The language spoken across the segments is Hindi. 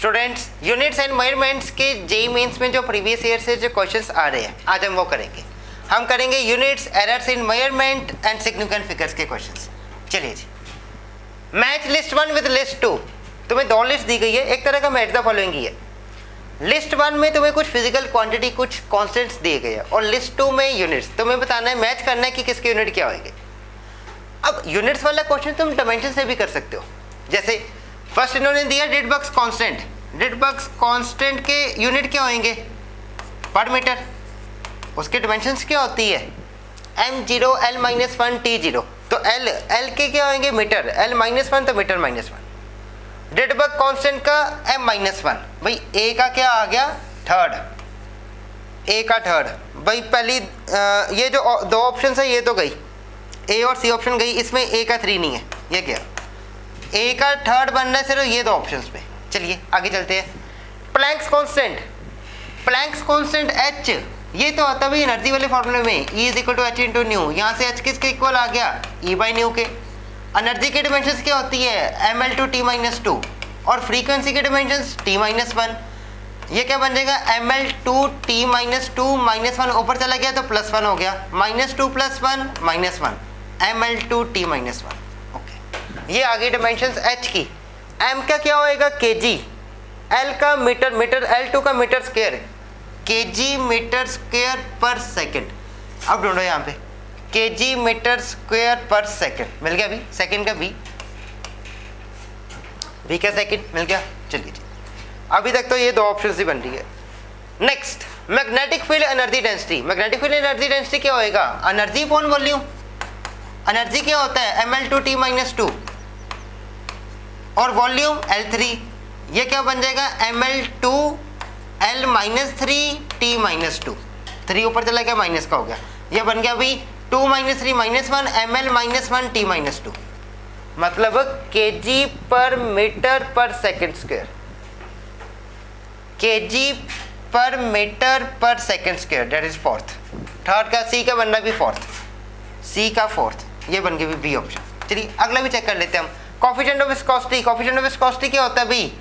स्टूडेंट्स, यूनिट्स एंड मेजरमेंट्स के जेईई मेंस में जो प्रीवियस ईयर से जो क्वेश्चंस आ रहे हैं आज हम वो करेंगे। हम करेंगे units, errors in measurement and significant figures के क्वेश्चंस। चलिए जी, मैच लिस्ट 1 विद लिस्ट 2। तुम्हें दो लिस्ट दी गई है, एक तरह का मैच द फॉलोइंग ही है। लिस्ट 1 में तुम्हें कुछ फिजिकल क्वांटिटी, कुछ कॉन्स्टेंट्स दिए गए हैं और लिस्ट 2 में यूनिट्स। तुम्हें बताना है, मैच करना है कि किसके यूनिट क्या होंगे। अब यूनिट्स वाला क्वेश्चन तुम डायमेंशन से भी कर सकते हो। जैसे फर्स्ट इन्होंने दिया डेडबग्स कांस्टेंट। डेडबग्स कांस्टेंट के यूनिट क्या होंगे? पर मीटर। उसके डायमेंशंस क्या होती है? m0 l-1 t0। तो l के क्या होंगे? मीटर। l-1 तो मीटर -1। डेडबग कांस्टेंट का m-1। भाई a का क्या आ गया? थर्ड। a का थर्ड। भाई पहली ये जो दो ऑप्शन है ये तो गई, a और c ऑप्शन गई, इसमें a का 3 नहीं है। ये क्या? a का थर्ड बनना है सिर्फ ये दो ऑप्शंस पे। चलिए आगे चलते हैं। Planck's constant. Planck's constant h, ये तो आता है एनर्जी वाले फॉर्मूले में, E = h × न्यू। यहाँ से h किसके इक्वल आ गया? E/न्यू के। एनर्जी की डायमेंशंस क्या होती है? ml/t-2 और फ्रीक्वेंसी के डायमेंशंस t-1। ये क्या बन जाएगा? ml/t-2 -1 ऊपर चला गया तो +1 हो गया, -2 + 1 -1 ml/t-1। ओके, ये आगे डायमेंशंस h की। m का क्या होएगा? kg। l का मीटर, मीटर l2 का metre square, kg metre square per second. अब ढूंढो यहाँ पे kg metre square per second मिल गया। भी सेकंड का v का सेकंड मिल गया। चलिए जी, अभी तक तो ये दो ऑप्शन ही बन रही है। Next, magnetic field energy density. Magnetic field energy density क्या होएगा? Energy upon volume. एनर्जी क्या होता है? ml/t-2 और वॉल्यूम L3। ये क्या बन जाएगा? ml/2 l-3t-2। 3 ऊपर चला गया, माइनस का हो गया, ये बन गया अभी 2 - 3 -1 ml-1t-2। मतलब kg पर मीटर पर सेकंड स्क्वायर। kg पर मीटर पर second square, that is fourth. Third का c का बनना भी फोर्थ, c का फोर्थ, ये बन गया बी ऑप्शन। चलिए अगला भी चेक कर लेते हैं हम। Coefficient of viscosity. Coefficient of viscosity क्या होता है भाई?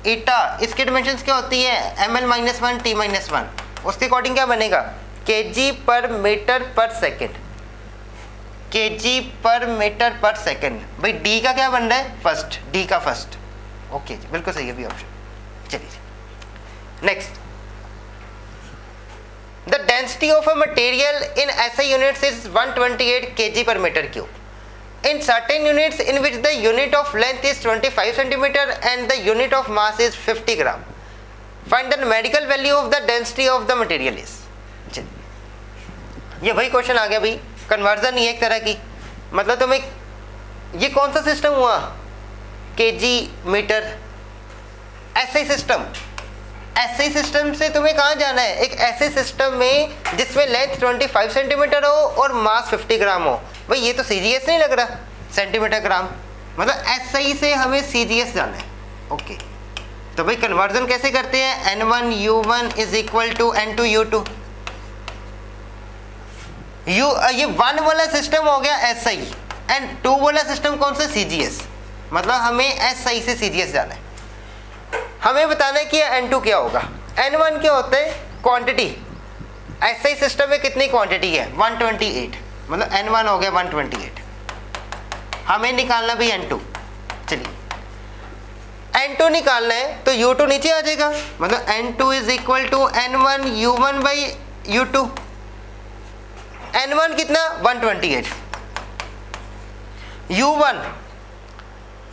ईटा। इसकी डायमेंशंस क्या होती है? ml-1 t-1। उसके अकॉर्डिंग क्या बनेगा? kg पर मीटर पर सेकंड। kg पर मीटर पर सेकंड। भाई डी का क्या बन रहा है? फर्स्ट, डी का फर्स्ट। ओके जी, बिल्कुल सही है भी ऑप्शन। चलिए next, the density of a material in SI units is 128 kg per meter cube. In certain units in which the unit of length is 25 centimeter and the unit of mass is 50 gram, find the numerical value of the density of the material is. ये वही क्वेश्चन आ गया भाई, कन्वर्जन ही एक तरह की। मतलब तुम्हें ये कौन सा सिस्टम हुआ? Kg metre SI system. SI system से तुम्हें कहाँ जाना है? एक ऐसे सिस्टम में जिसमें लेंथ 25 सेंटीमीटर हो और मास 50 ग्राम हो। भाई ये तो CGS नहीं लग रहा, सेंटीमीटर ग्राम। मतलब SI से हमें CGS जाना है। ओके, तो भाई कन्वर्जन कैसे करते हैं? N1U1 = N2U2। ये 1 वाला सिस्टम हो गया SI एंड 2 वाला सिस्टम कौन सा? CGS। मतलब हमें SI से CGS जाना है। हमें बताना है कि N2 क्या होगा। N1 क्या होता है? क्वांटिटी। SI सिस्टम में कितनी क्वांटिटी है? 128। मतलब N1 हो गया 128। हमें निकालना भी N2। चलिए N2 निकालना है तो U2 नीचे आ जाएगा। मतलब N2 = N1U1/U2। N1 कितना? 128।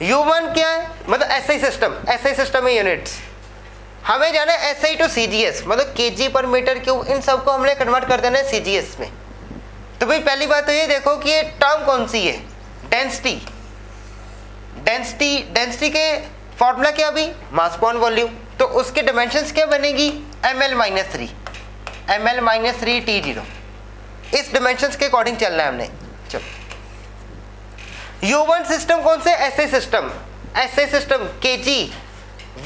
U1 क्या है? मतलब SI सिस्टम। SI सिस्टम में यूनिट्स हमें जाना है SI to CGS, मतलब kg पर मीटर क्यूब। इन सबको हमने कन्वर्ट कर देना है CGS में। तो भाई पहली बात तो ये देखो कि ये टर्म कौन सी है? डेंसिटी। डेंसिटी के फॉर्मूला क्या अभी? Mass upon volume. तो उसके डायमेंशंस क्या बनेगी? ml-3 ml-3t0। इस डायमेंशंस के अकॉर्डिंग चलना है हमने। चलो U1 सिस्टम कौन से? SI system. SI system kg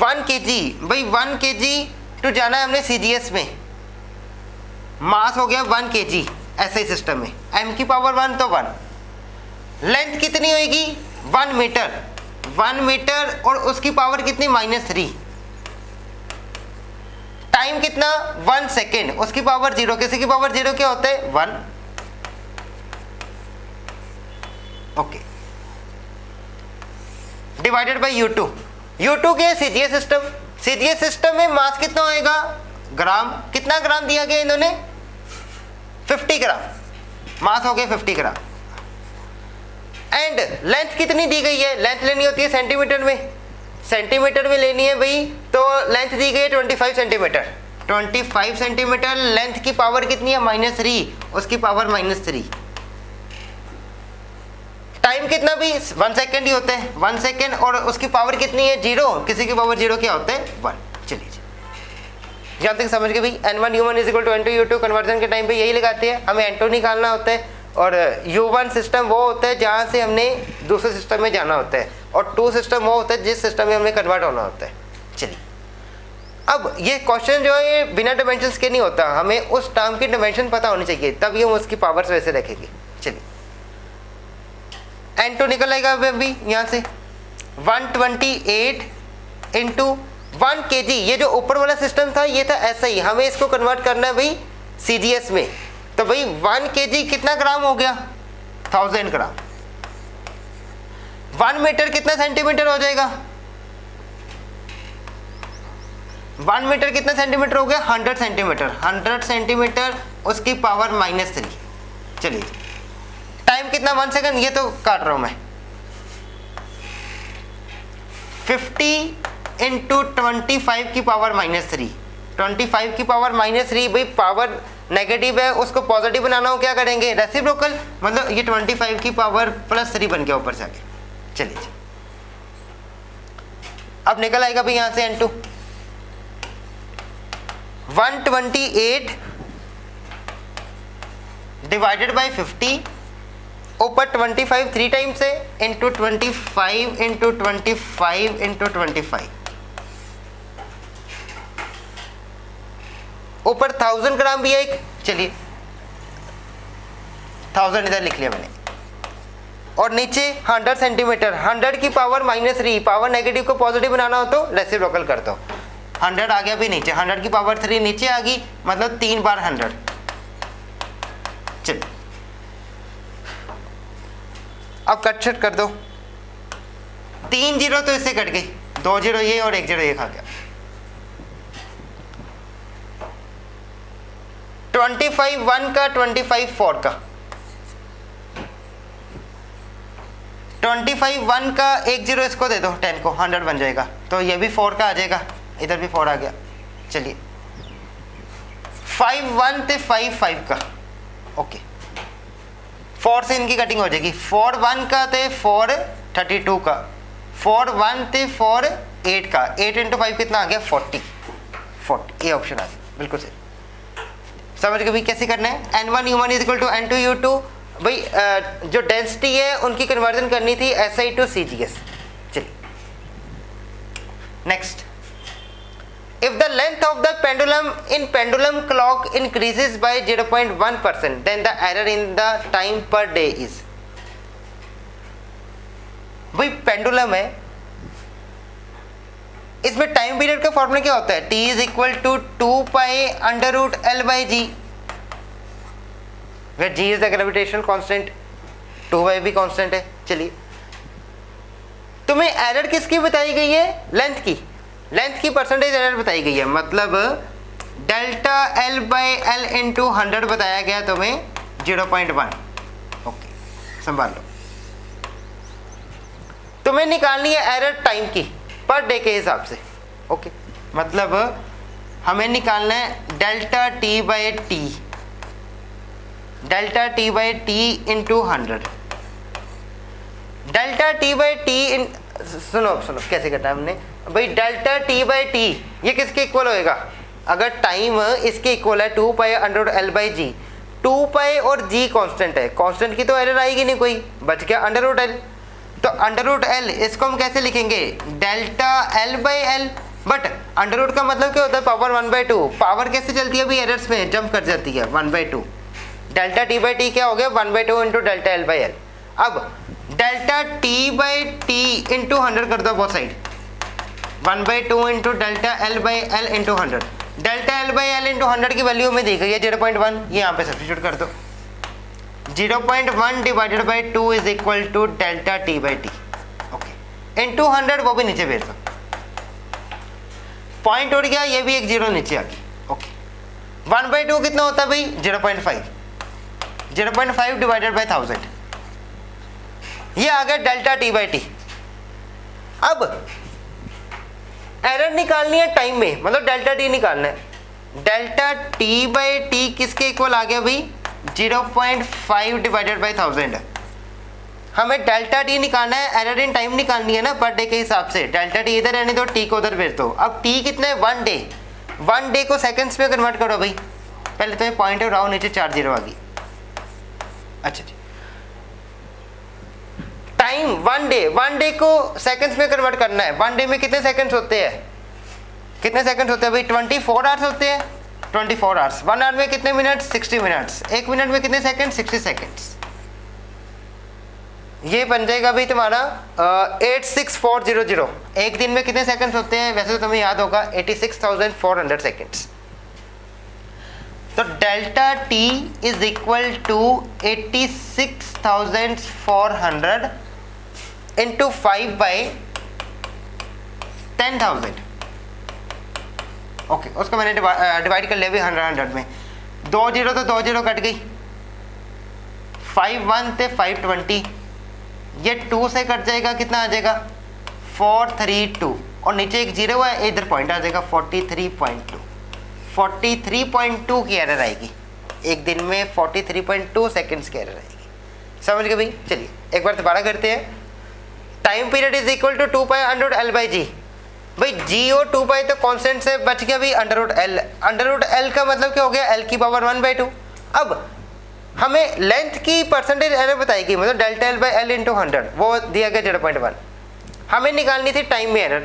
1 kg। भाई 1 kg तो जाना है हमने CGS में। मास हो गया 1 kg SI सिस्टम में, m⁻1 तो 1। लेंथ कितनी होगी? 1 मीटर। 1 मीटर और उसकी पावर कितनी? -3। टाइम कितना 1 सेकेंड, उसकी पावर 0, किसी की पावर 0 क्या होता है 1। Okay, divided by U2। U2 के सीजीएस सिस्टम, सीजीएस सिस्टम में मास कितना होएगा ग्राम, कितना ग्राम दिया गया इन्होंने 50 ग्राम, मास हो गया 50 ग्राम। एंड लेंथ कितनी दी गई है, लेंथ लेनी होती है सेंटीमीटर में, सेंटीमीटर में लेनी है भाई, तो लेंथ दी गई है 25 सेंटीमीटर, 25 सेंटीमीटर। लेंथ की पावर कितनी है -3, उसकी पावर -3। टाइम कितना भी 1 सेकेंड ही होता है, 1 सेकेंड, और उसकी पावर कितनी है 0, किसी की पावर 0 क्या होता है 1। चलिए जहाँ तक समझ गए भाई, N1 U1 = N2 U2 conversion के टाइम पे यही लगाते हैं, हमें N2 निकालना होता है, और U1 सिस्टम वो होता है जहाँ से हमने दूसरे सिस्टम में जाना होता है, और 2 सिस्टम वो होता है जिस सिस्टम में हमें कन्वर्ट होना होता है। चलिए अब ये क्वेश्चन जो है बिना डायमेंशंस के नहीं होता, हमें उस टर्म की डायमेंशन पता होनी चाहिए, तभी हम उसकी पावर्स वैसे रखेंगे। चलिए N2 निकल आएगा अभी यहाँ से 128 × 1 kg, ये जो ऊपर वाला सिस्टम था ये था ऐसा ही, हमें इसको कन्वर्ट करना है भाई CGS में, तो भाई 1 kg कितना ग्राम हो गया 1000 ग्राम। 1 मीटर कितना सेंटीमीटर हो जाएगा, 1 मीटर कितना सेंटीमीटर हो गया 100 सेंटीमीटर, 100 सेंटीमीटर उसकी पावर -3। चलिए टाइम कितना 1 सेकंड, ये तो काट रहा हूं मैं, 50 × 25 की पावर -3, 25 की पावर -3, भाई पावर नेगेटिव है उसको पॉजिटिव बनाना हो क्या करेंगे रेसिप्रोकल, मतलब ये 25 की पावर +3 बन गया ऊपर से आके। चलिए अब निकल आएगा भाई यहां से N2 128 डिवाइडेड बाय 50, ऊपर 25 3 टाइम्स है, इंटू 25 इंटू 25 इंटू 25, ऊपर 1000 ग्राम भी है एक, चलिए 1000 इधर लिख लिया मैंने, और नीचे 100 सेंटीमीटर, 100 की पावर -3, पावर नेगेटिव को पॉजिटिव बनाना हो तो रेसिप्रोकल कर दो, 100 आ गया भी नीचे, 100 की पावर 3 नीचे आ गई, मतलब 3 बार 100। चलिए अब कट शट कर दो, 3 जीरो तो इससे कट गई, 2 जीरो ये और 1 जीरो ये खा गया, 25 1 का 25 4 का, 25 1 का 1 जीरो इसको दे दो 10 को, 100 बन जाएगा, तो ये भी 4 का आ जाएगा, इधर भी 4 आ गया। चलिए 5 1 थे 5 5 का, ओके 4 से इनकी कटिंग हो जाएगी, 4 1 का थे 4 32 का, 4 1 थे 4 8 का, 8 × 5 कितना आ गया 40, ये ऑप्शन आ गया, बिल्कुल सही। समझ गए भाई कैसे करना है, N1 U1 = N2 U2, भाई जो डेंसिटी है उनकी कन्वर्जन करनी थी SI to CGS। चलिए next, if the length of the pendulum clock increases by 0.1%, then the error in the time per day is, भाई पेंडुलम है, इसमें टाइम पीरियड का फॉर्मूला क्या होता है, T = 2 pi √L/g, where g is the gravitational constant, 2y भी कांस्टेंट है। चलिए तुम्हें एरर किसकी बताई गई है, लेंथ की परसेंटेज एरर बताई गई है, मतलब डेल्टा L/L × 100 बताया गया तुम्हें 0.1, ओके संभाल लो। तुम्हें निकालनी है एरर टाइम की पर डे के हिसाब से, ओके मतलब हमें निकालना है delta T/T, delta T/T × 100, delta T/T सुनो कैसे करना है हमने भाई, डेल्टा T/T ये किसके इक्वल होएगा, अगर टाइम इसके इक्वल है 2 pi √L/g, 2 pi और g कांस्टेंट है, कांस्टेंट की तो एरर आएगी नहीं कोई, बच गया √L, तो √L इसको हम कैसे लिखेंगे, डेल्टा L/L, बट √ का मतलब क्या होता है पावर 1/2, पावर कैसे चलती है भाई एरर्स में जंप कर जाती है 1/2, डेल्टा T/T क्या हो गया 1/2 × डेल्टा L/L। अब डेल्टा T/T × 100 कर दो both side, 1/2 × delta L/L × 100, delta L by L into 100 की वैल्यू हमें दी गई है 0.1, ये यहाँ पे सब्स्टिट्यूट कर दो। 0.1 divided by 2 is equal to delta T by T, okay, into 100 वो भी नीचे भेज दो, पॉइंट उड़ गया, ये भी एक जीरो नीचे आ गई, ओके। 1/2 कितना होता है भाई 0.5, 0.5 डिवाइडेड बाई 1000, ये आ गया डेल्टा टी बाई टी। अब एरर निकालनी है टाइम में, मतलब डेल्टा टी निकालना है। डेल्टा टी बाई टी किसके इक्वल आ गया भाई 0.5 डिवाइडेड बाई 1000। हमें डेल्टा टी निकालना है, एरर इन टाइम निकालनी है ना पर डे के हिसाब से। डेल्टा टी इधर रहने दो, टी को उधर भेज दो। अब टी कितना है 1 डे, 1 डे को सेकंड्स में कन्वर्ट करो भाई। पहले तो ये पॉइंट उठाओ, नीचे 4 जीरो आ गई। अच्छा जी, टाइम 1 डे को सेकंड्स में कन्वर्ट करना है। 1 डे में कितने सेकंड्स होते हैं, कितने सेकंड्स होते हैं भाई 24 आवर्स होते हैं, 24 आवर्स। 1 आवर में कितने मिनट्स 60 मिनट्स, 1 मिनट में कितने सेकंड 60 सेकंड्स। ये बन जाएगा भाई तुम्हारा 86400। एक दिन में कितने सेकंड्स होते हैं, वैसे तो तुम्हें याद होगा 86,400 सेकंड्स। तो delta T is equal to 86,400 into 5 by 10,000, okay. उसको मैंने डिवाइड कर लिया भी 100 में। 2 जीरो तो 2 जीरो कट गई, 5 1 थे 520, ये 2 से कट जाएगा, कितना आ जाएगा 432, और नीचे एक जीरो है, इधर पॉइंट आ जाएगा 43.2। 43.2 की एरर आएगी एक दिन में, 43.2 सेकंड्स की एरर आएगी। समझ गए भाई। चलिए एक बार दोबारा करते हैं। Time period is equal to 2 pi under root L by G. भाई जी और 2 पाई तो कांस्टेंट से बच गया भाई, under root L. Under root L का मतलब क्या हो गया, एल की पावर 1/2। अब हमें लेंथ की परसेंटेज एरर बताएगी, मतलब delta L by L into 100, वो दिया गया 0.1। हमें निकालनी थी टाइम में एरर,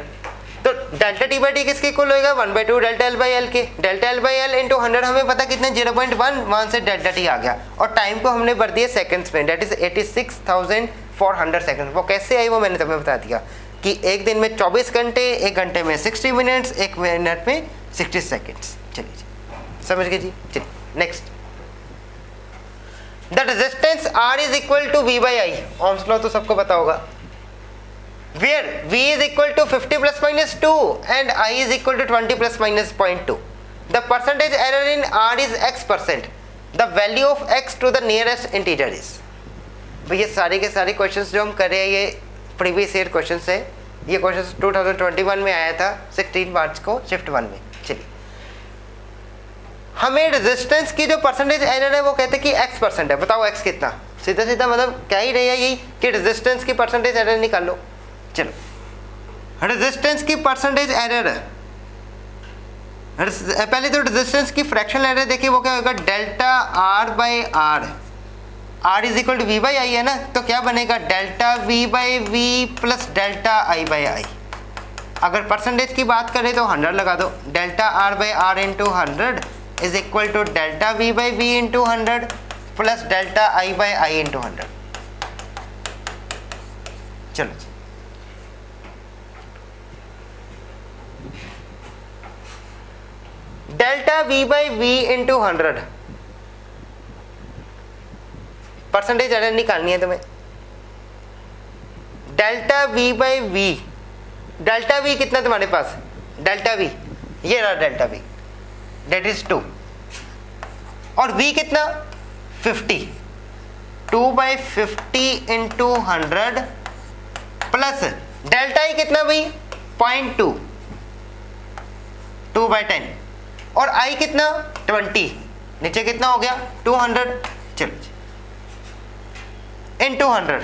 तो डेल्टा टी बाई टी किसके इक्वल होगा 1/2 डेल्टा एल बाई एल के। Delta L by L into 100 हमें पता कितने 0.1, वहाँ से डेल्टा टी आ गया, और टाइम को हमने भर दिया सेकंड्स में, डेट इज 86,400 सेकंड। वो कैसे आई वो मैंने तुम्हें बता दिया कि एक दिन में 24 घंटे, 1 घंटे में 60 मिनट्स, 1 मिनट में 60 सेकंड्स। चलिए जी, समझ गए जी। चलिए next, the resistance R is equal to V by I. Ohm's law तो सबको पता होगा, where V is equal to 50 plus minus 2 and I is equal to 20 plus minus 0.2. The percentage error in R is X%. The value of X to the nearest integer is. भाई ये सारे के सारे क्वेश्चंस जो हम कर रहे हैं ये प्रीवियस ईयर क्वेश्चंस है। ये क्वेश्चंस 2021 में आया था 16 मार्च को शिफ्ट 1 में। चलिए, हमें रेजिस्टेंस की जो परसेंटेज एरर है वो कहते हैं कि X% है। बताओ X कितना, सीधा सीधा मतलब क्या ही रहेगा यही कि रेजिस्टेंस की परसेंटेज एरर निकाल लो। चलो, रेजिस्टेंस की परसेंटेज एरर, पहले तो रेजिस्टेंस की फ्रैक्शनल एरर देखिए, वो क्या होगा delta R by R। R is equal to V by I है ना, तो क्या बनेगा delta V by V plus delta I by I. अगर परसेंटेज की बात करें तो 100 लगा दो, delta R by R into 100 is equal to delta V by V into 100 plus delta I by I into 100। चलो, delta V by V into 100 percentage error निकालनी है तुम्हें। Delta V by V, delta V कितना तुम्हारे पास, डेल्टा V ये रहा डेल्टा V, डेट इज 2, और V कितना 50, 2 by 50 into 100 plus delta I कितना भाई 0.2, 2 बाई 10, और I कितना 20, नीचे कितना हो गया 200। चलो इंटू 100,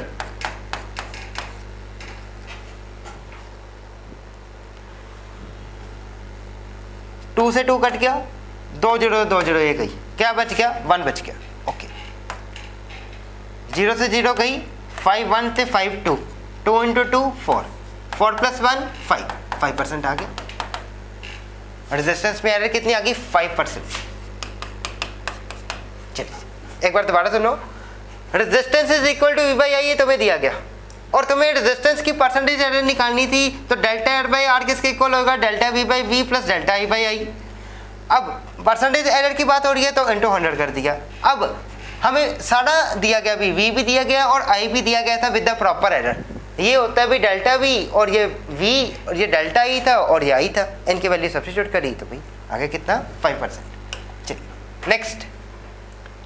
टू से 2 कट गया, 2 जीरो 2 जीरो ये गई, क्या बच गया 1 बच गया, ओके। 0 से 0 गई, 5 1 से 5 2, 2 इंटू 2 4, 4 प्लस 1 5% आ गया। रेजिस्टेंस में एरर कितनी आ गई 5%। चलिए एक बार दोबारा सुनो, resistance is equal to V by I, ये तुम्हें दिया गया, और तुम्हें रेजिस्टेंस की परसेंटेज एरर निकालनी थी, तो डेल्टा R बाई R किसके इक्वल होगा delta V by V plus delta I by आई। अब परसेंटेज एरर की बात हो रही है तो इंटू 100 कर दिया। अब हमें सारा दिया गया भी, वी भी दिया गया और आई भी दिया गया था विद द प्रॉपर एरर। ये होता है भी डेल्टा वी और ये वी और ये डेल्टा ई था और ये आई था, इनकी वैल्यू सब्स्टिट्यूट करी तो भाई आगे कितना 5%। चलिए next,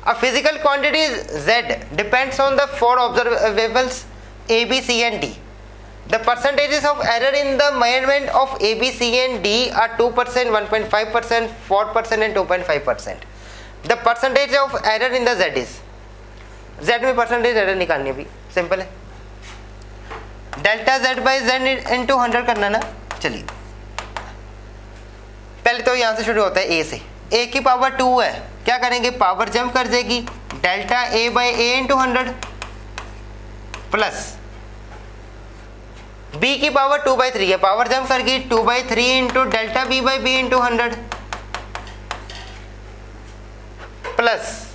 a physical quantity z depends on the 4 observables a b c and d. The percentages of error in the measurement of a b c and d are 2%, 1.5%, 4% and 2.5%. The percentage of error in the z is, z में परसेंटेज एरर निकालनी है भी, सिंपल है, delta z by z into 100 करना ना। चलिए पहले तो यहाँ से शुरू होता है a से, a की पावर 2 है, क्या करेंगे पावर जंप कर जाएगी, delta a by a into 100 plus b की पावर 2/3 है, पावर जंप कर गई 2/3 into delta b by b into 100 plus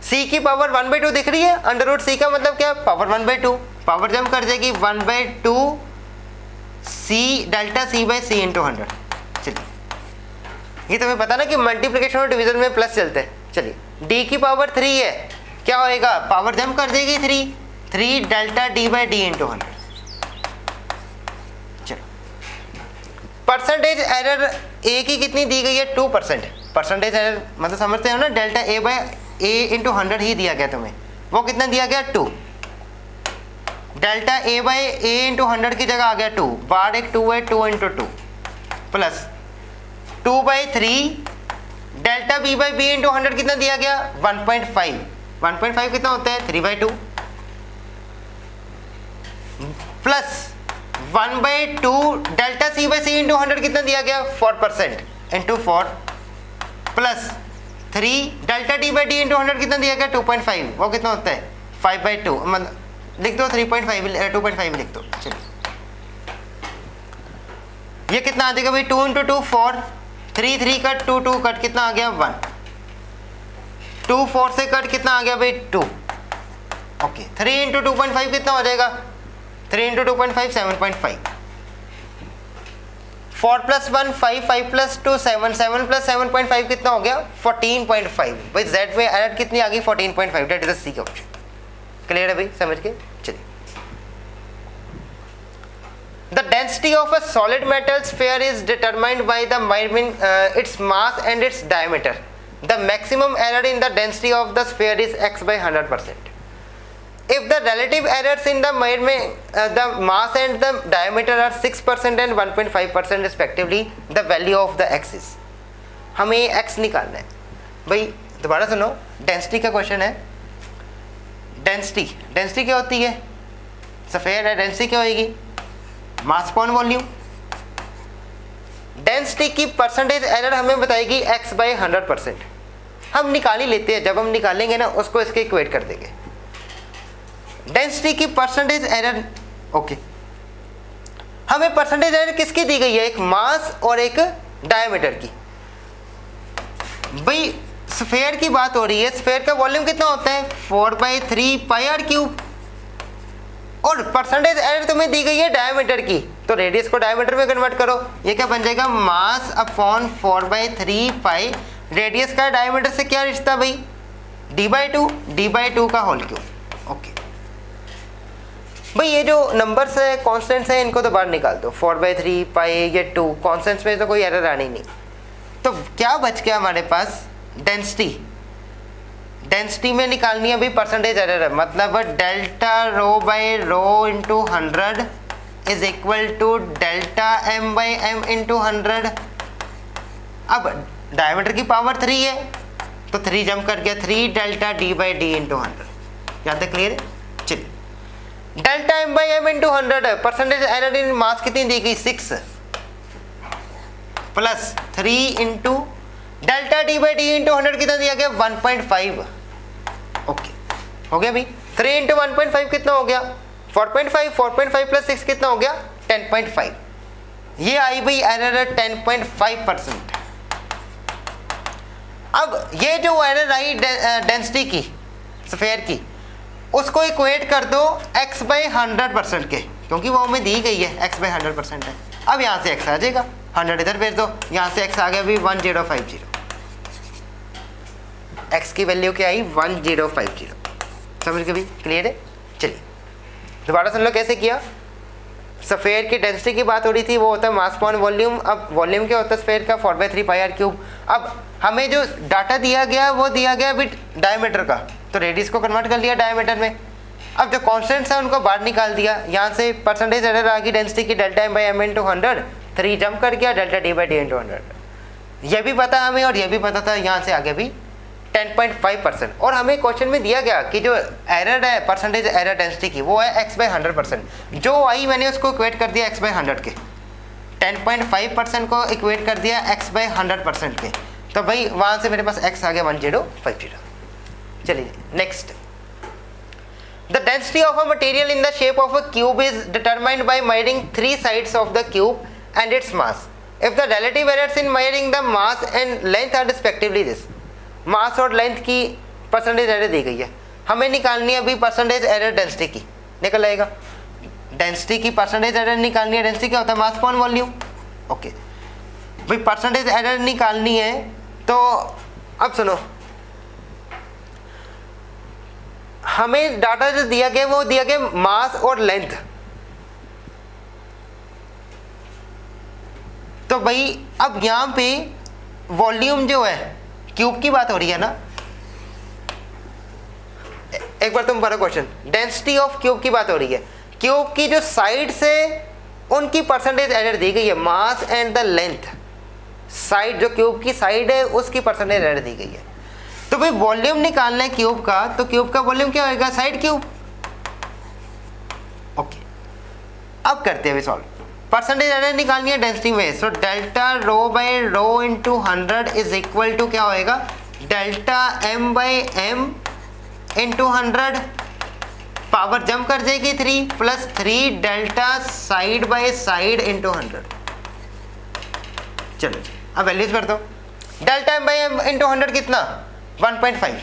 c की पावर 1/2 दिख रही है, अंडर रूट c का मतलब क्या पावर 1/2, पावर जंप कर जाएगी 1/2 c delta c by c into 100। चलिए ये तुम्हें पता ना कि मल्टीप्लिकेशन और डिवीजन में प्लस चलते हैं। चलिए d की पावर 3 है, क्या होएगा पावर जंप कर देगी 3 delta d by d into 100। Percentage error A की कितनी दी गई है 2%। परसेंटेज एरर मतलब समझते हो ना, delta A by A into 100 ही दिया गया तुम्हें, वो कितना दिया गया 2, delta A by A into 100 की जगह आ गया 2, बार एक 2 है 2 into 2 plus 2/3 delta B by B into 100 कितना दिया गया 1.5, 1.5 कितना होता है 3/2 plus 1/2 delta C by C into 100 कितना दिया गया 4% into 4 plus 3 delta D by D into 100 कितना दिया गया 2.5, वो कितना होता है 5/2, मतलब लिख दो 3.5 2.5 लिख दो। चलिए ये कितना आ जाएगा भाई 2 इंटू 2 4, 3 कट 2 कट कितना आ गया 1, 2 4 से कट कितना आ गया भाई 2, ओके 3 इंटू 2.5 कितना हो जाएगा 3 इंटू 2.5 7.5, 4 प्लस 1 5, 5 प्लस 2 7, 7 प्लस 7.5 कितना हो गया 14.5। भाई z में एरर कितनी आ गई 14.5, डेट इज द सी का ऑप्शन। क्लियर है भाई, समझ के। चलिए the density of a solid metal sphere is determined by the measuring its mass and its diameter. The maximum error in the density of the sphere is x by 100%. If the relative errors in the measurement, the mass and the diameter are 6% and 1.5% respectively, the value of the x is, हमें x निकालना है भाई। दोबारा सुनो, डेंसिटी का क्वेश्चन है। डेंसिटी क्या होती है, स्फीयर है, डेंसिटी क्या होगी मास अपॉन वॉल्यूम। डेंसिटी की परसेंटेज एरर हमें बताएगी x बाई 100%। हम निकाल ही लेते हैं, जब हम निकालेंगे ना उसको इसके इक्वेट कर देंगे। डेंसिटी की परसेंटेज एरर, ओके हमें परसेंटेज एरर किसकी दी गई है, एक मास और एक डायमीटर की। भाई स्फीयर की बात हो रही है, स्फीयर का वॉल्यूम कितना होता है 4/3 पाई आर क्यूब, और परसेंटेज एरर तुम्हें दी गई है डायमीटर की, तो रेडियस को डायमीटर में कन्वर्ट करो, ये क्या बन जाएगा मास अपॉन 4/3 पाई, रेडियस का डायमीटर से क्या रिश्ता भाई d/2 का होल क्यूब। ओके भाई ये जो नंबर्स है कॉन्स्टेंट्स है इनको तो बाहर निकाल दो, 4/3 पाई ये 2 कॉन्स्टेंट्स में तो कोई एरर आनी नहीं। तो क्या बच गया हमारे पास डेंसिटी में निकालनी है भाई परसेंटेज एरर है, मतलब delta rho by rho into 100 is equal to delta M by M into 100। अब डायमीटर की पावर 3 है तो 3 जंप कर गया 3 delta D by D into 100। यहाँ तक क्लियर है। चलिए delta M by M into 100 है, परसेंटेज एरर इन मास कितनी दी गई 6 plus 3 into delta D by D into 100 कितना दिया गया 1.5। ओके हो गया भाई, 3 इंटू 1.5 कितना हो गया 4.5, 4.5 प्लस 6 कितना हो गया 10.5। ये आई भाई एरर है 10.5%। अब ये जो एरर आई डेंसिटी की स्फीयर की, उसको इक्वेट कर दो x बाई 100% के, क्योंकि वो हमें दी गई है x बाई 100% है। अब यहाँ से x आ जाएगा, 100 इधर भेज दो, यहाँ से x आ गया भी 1050। x की वैल्यू क्या आई 1050। समझ गए भाई, क्लियर है। चलिए दोबारा सुन लो कैसे किया। स्फेयर की डेंसिटी की बात हो रही थी, वो होता है मास अपॉन वॉल्यूम। अब वॉल्यूम क्या होता है स्फेयर का 4/3πr³। अब हमें जो डाटा दिया गया वो दिया गया अभी डायमीटर का, तो रेडियस को कन्वर्ट कर लिया डायमीटर में। अब जो कॉन्स्टेंट्स है उनको बाहर निकाल दिया, यहाँ से परसेंटेज एरर आ गई डेंसिटी की Δm/m/100, 3 जंप कर गया Δt/d/100। ये भी पता हमें और ये भी पता था, यहाँ से आगे भी 10.5%। और हमें क्वेश्चन में दिया गया कि जो एरर है परसेंटेज एरर डेंसिटी की वो है x/100%। जो आई मैंने उसको इक्वेट कर दिया x/100 के, 10.5% को इक्वेट कर दिया x/100% के, तो भाई वहाँ से मेरे पास x आ गया 1050। चलिए next, the density of a material in the shape of a cube is determined by measuring 3 sides of the cube and its mass if the relative errors in measuring the mass and length are respectively this. Mass और लेंथ की परसेंटेज एरर दी गई है, हमें निकालनी है अभी परसेंटेज एरर डेंसिटी की। निकल आएगा डेंसिटी की परसेंटेज एरर निकालनी है। डेंसिटी क्या होता है मास अपॉन वॉल्यूम। ओके भाई परसेंटेज एरर निकालनी है, तो अब सुनो, हमें डाटा जो दिया गया वो दिया गया मास और लेंथ। तो भाई अब यहां पे वॉल्यूम जो है क्यूब की बात हो रही है ना, एक बार तुम पढ़ो क्वेश्चन, डेंसिटी ऑफ क्यूब की बात हो रही है। क्यूब की जो साइड से उनकी परसेंटेज एरर दी गई है, mass and the length. Side जो क्यूब की साइड है उसकी परसेंटेज एरर दी गई है। तो भाई वॉल्यूम निकालना है क्यूब का, तो क्यूब का वॉल्यूम क्या होगा साइड क्यूब। ओके अब करते हैं सॉल्व। परसेंटेज एरर निकालनी है डेंसिटी में, so delta rho by rho into 100 is equal to क्या होएगा delta m/m into 100। Power jump कर जाएगी 3 plus 3 delta side by side into 100। चलो अब वैल्यूज कर दो। डेल्टा m/m इंटू 100 कितना 1.5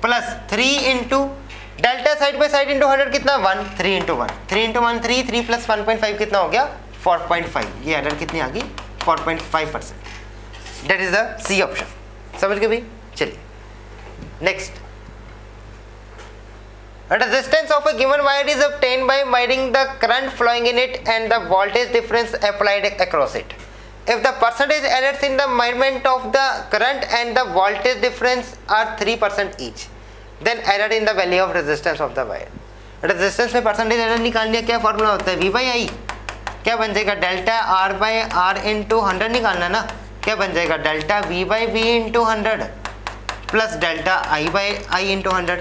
plus 3 into delta side by side into 100 कितना 1, 3 इंटू 1, 3 इंटू 1 3, 3 प्लस 1.5 कितना हो गया 4.5। ये एरर कितनी आ गई 4.5%। That is the C option. समझ गए भाई। चलिए next, resistance of a given wire is obtained by measuring the current flowing in it and the voltage difference applied across it. If the percentage errors in the measurement of the current and the voltage difference are 3% each, then error in the value of resistance of the wire. Resistance में परसेंटेज एरर निकालने का क्या फॉर्मूला होता है V/I। क्या बन जाएगा डेल्टा R/R इंटू 100 निकालना ना, क्या बन जाएगा delta V/V into 100 plus delta I/I into 100।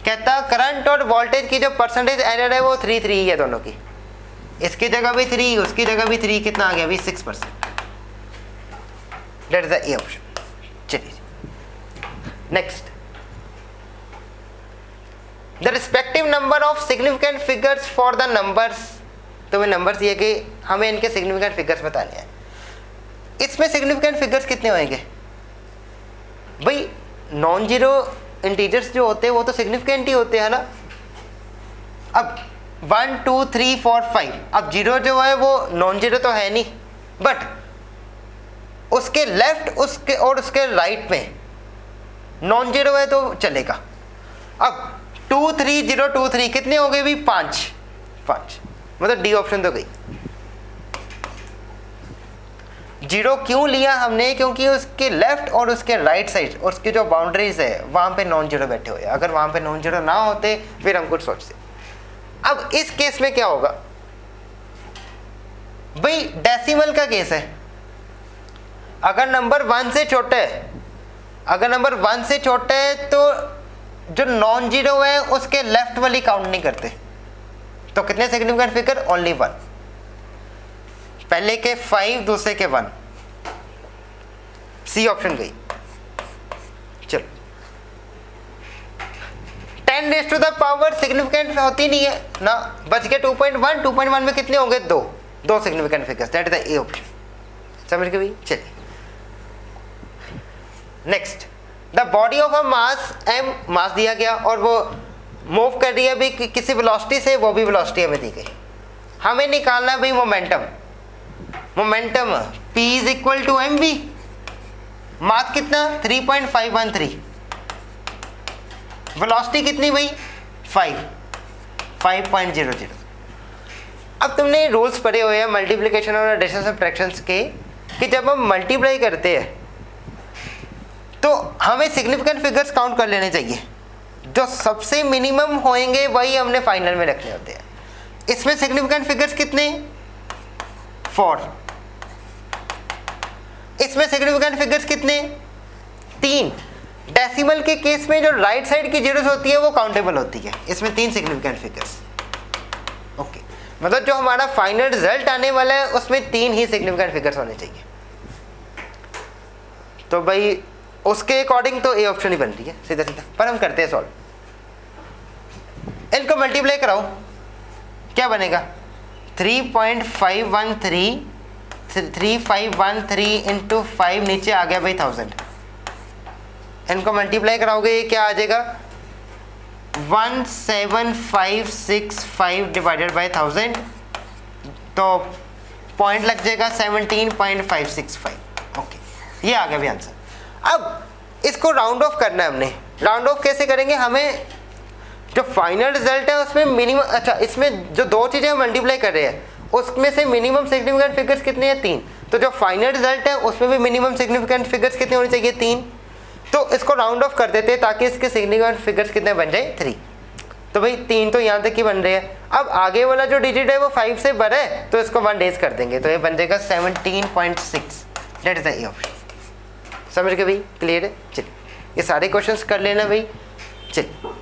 कहता करंट और वोल्टेज की जो परसेंटेज एरर है वो 3 है दोनों की। इसकी जगह भी 3, उसकी जगह भी 3, कितना आ गया भी 6%। That is the A option. चलिए next, the respective number of significant figures for the numbers. तुम्हें नंबर्स दिए कि हमें इनके सिग्निफिकेंट फिगर्स बताने हैं। इसमें सिग्निफिकेंट फिगर्स कितने होंगे भाई, नॉन जीरो इंटीजर्स जो होते हैं वो तो सिग्निफिकेंट ही होते हैं ना। अब 1 2 3 4 5, अब जीरो जो है वो नॉन जीरो तो है नहीं, बट उसके लेफ्ट उसके और उसके राइट में नॉन जीरो है तो चलेगा। अब 2 3 0 2 3 कितने हो गए भी 5, मतलब डी ऑप्शन तो गई। जीरो क्यों लिया हमने, क्योंकि उसके लेफ्ट और उसके राइट साइड और उसकी जो बाउंड्रीज है वहां पे नॉन जीरो बैठे हुए। अगर वहां पे नॉन जीरो ना होते फिर हम कुछ सोचते। अब इस केस में क्या होगा भाई, डेसिमल का केस है। अगर नंबर 1 से छोटा है, अगर नंबर 1 से छोटा है तो जो नॉन जीरो है उसके लेफ्ट वाली काउंट नहीं करते। तो कितने सिग्निफिकेंट फिगर, ओनली 1। पहले के 5, दूसरे के 1। सी ऑप्शन गई। चलो 10 raise to the power significant होती नहीं है ना, बच के 2.1, 2.1 में कितने होंगे 2 significant figures. That is the A option. समझ गए भाई। चलिए next, the body of a mass m, मास दिया गया और वो मूव कर रही है भी किसी वेलोसिटी से, वो भी वेलोसिटी हमें दी गई। हमें निकालना है भाई momentum. Momentum P is equal to M V, mass कितना 3.513, वेलोसिटी कितनी भाई 5.00। अब तुमने रूल्स पढ़े हुए हैं मल्टीप्लिकेशन और एडिशन सब्ट्रैक्शंस के, कि जब हम मल्टीप्लाई करते हैं तो हमें सिग्निफिकेंट फिगर्स काउंट कर लेने चाहिए, जो सबसे मिनिमम होंगे वही हमने फाइनल में रखने होते हैं। इसमें सिग्निफिकेंट फिगर्स कितने 4, इसमें सिग्निफिकेंट फिगर्स कितने 3। डेसिमल के केस में जो राइट साइड की जीरोस होती है वो काउंटेबल होती है, इसमें 3 सिग्निफिकेंट फिगर्स। ओके, मतलब जो हमारा फाइनल रिजल्ट आने वाला है उसमें 3 ही सिग्निफिकेंट फिगर्स होने चाहिए। तो भाई उसके अकॉर्डिंग तो ए ऑप्शन ही बन रही है सीधा सीधा, पर हम करते हैं सॉल्व। इनको मल्टीप्लाई कराओ, क्या बनेगा 3513 इंटू 5 नीचे आ गया भाई 1000। इनको मल्टीप्लाई कराओगे ये क्या आ जाएगा 17565 डिवाइडेड बाई 1000, तो पॉइंट लग जाएगा 17.565। ओके, ये आ गया भी आंसर। अब इसको राउंड ऑफ करना है हमने। राउंड ऑफ कैसे करेंगे, हमें जो फाइनल रिजल्ट है उसमें मिनिमम, अच्छा इसमें जो दो चीज़ें हम मल्टीप्लाई कर रहे हैं उसमें से मिनिमम सिग्निफिकेंट फिगर्स कितने हैं 3, तो जो फाइनल रिजल्ट है उसमें भी मिनिमम सिग्निफिकेंट फिगर्स कितने होने चाहिए 3। तो इसको राउंड ऑफ कर देते हैं ताकि इसके सिग्निफिकेंट फिगर्स कितने बन जाए 3। तो भाई 3 तो यहाँ तक ही बन रहे हैं। अब आगे वाला जो डिजिट है वो 5 से बड़ा है तो इसको 1 रेज कर देंगे, तो ये बन जाएगा 17.6। That is the A option. समझ गए भाई, क्लियर है। चलिए ये सारे क्वेश्चंस कर लेना भाई। चलिए